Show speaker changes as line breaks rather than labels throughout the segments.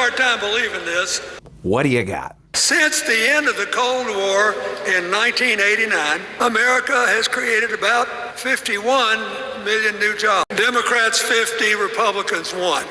hard time believing this.
What do you got?
Since the end of the Cold War in 1989, America has created about 51 million new jobs. Democrats 50, Republicans 1.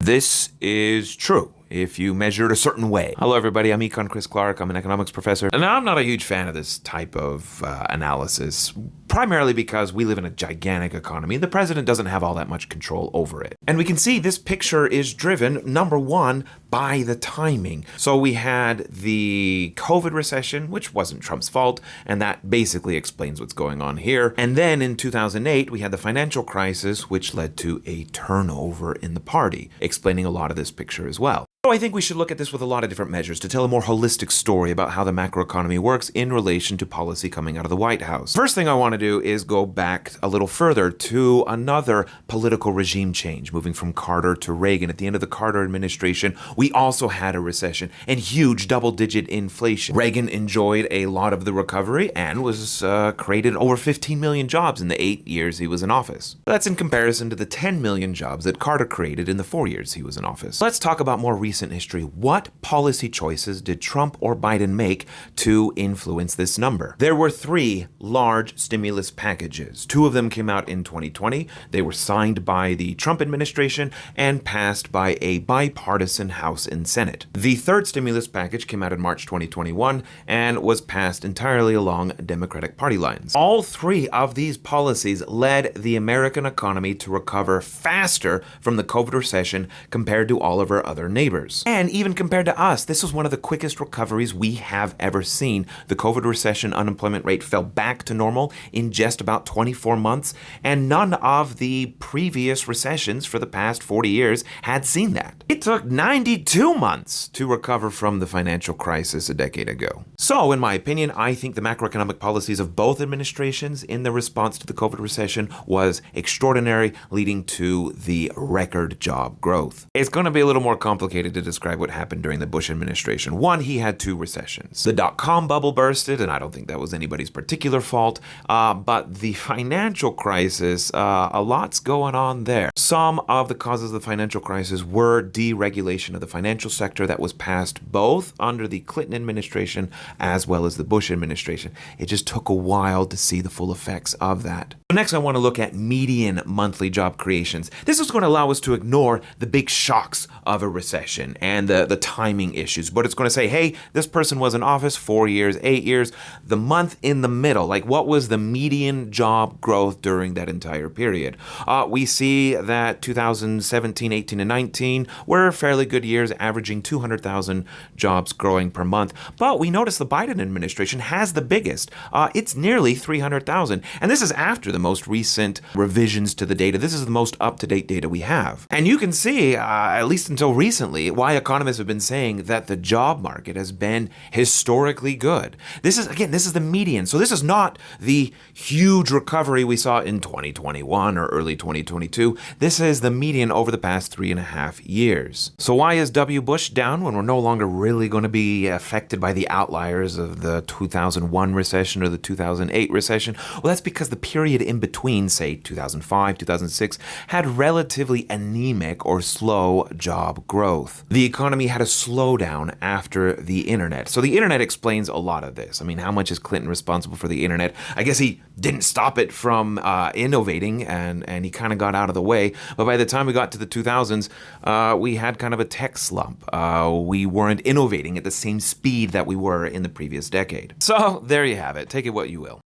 This is true if you measure it a certain way. Hello everybody, I'm Econ Chris Clark. I'm an economics professor, and I'm not a huge fan of this type of analysis, primarily because we live in a gigantic economy. The president doesn't have all that much control over it. And we can see this picture is driven, number one, by the timing. So we had the COVID recession, which wasn't Trump's fault, and that basically explains what's going on here. And then in 2008, we had the financial crisis, which led to a turnover in the party, explaining a lot of this picture as well. So I think we should look at this with a lot of different measures to tell a more holistic story about how the macroeconomy works in relation to policy coming out of the White House. First thing I want to do is go back a little further to another political regime change, moving from Carter to Reagan. At the end of the Carter administration, we also had a recession and huge double-digit inflation. Reagan enjoyed a lot of the recovery and was created over 15 million jobs in the 8 years he was in office. That's in comparison to the 10 million jobs that Carter created in the 4 years he was in office. Let's talk about more recent history. What policy choices did Trump or Biden make to influence this number? There were 3 large stimulus packages. 2 of them came out in 2020. They were signed by the Trump administration and passed by a bipartisan House and Senate. The 3rd stimulus package came out in March 2021 and was passed entirely along Democratic Party lines. All 3 of these policies led the American economy to recover faster from the COVID recession compared to all of our other neighbors. And even compared to us, this was one of the quickest recoveries we have ever seen. The COVID recession unemployment rate fell back to normal in just about 24 months, and none of the previous recessions for the past 40 years had seen that. It took 92 months to recover from the financial crisis a decade ago. So, in my opinion, I think the macroeconomic policies of both administrations in the response to the COVID recession was extraordinary, leading to the record job growth. It's going to be a little more complicated to describe what happened during the Bush administration. One, he had 2 recessions. The dot-com bubble bursted, and I don't think that was anybody's particular fault, but the financial crisis, a lot's going on there. Some of the causes of the financial crisis were deregulation of the financial sector that was passed both under the Clinton administration as well as the Bush administration. It just took a while to see the full effects of that. Next, I want to look at median monthly job creations. This is going to allow us to ignore the big shocks of a recession and the timing issues, but it's going to say, hey, this person was in office 4 years, 8 years, the month in the middle, like what was the median job growth during that entire period? We see that 2017, 18, and 19 were fairly good years, averaging 200,000 jobs growing per month, but we notice the Biden administration has the biggest. It's nearly 300,000, and this is after the most recent revisions to the data. This is the most up-to-date data we have. And you can see, at least until recently, why economists have been saying that the job market has been historically good. This is the median. So this is not the huge recovery we saw in 2021 or early 2022. This is the median over the past 3.5 years. So why is W. Bush down when we're no longer really going to be affected by the outliers of the 2001 recession or the 2008 recession? Well, that's because the period in between, say 2005, 2006, had relatively anemic or slow job growth. The economy had a slowdown after the internet. So the internet explains a lot of this. I mean, how much is Clinton responsible for the internet? I guess he didn't stop it from innovating, and he kind of got out of the way. But by the time we got to the 2000s, we had kind of a tech slump. We weren't innovating at the same speed that we were in the previous decade. So there you have it. Take it what you will.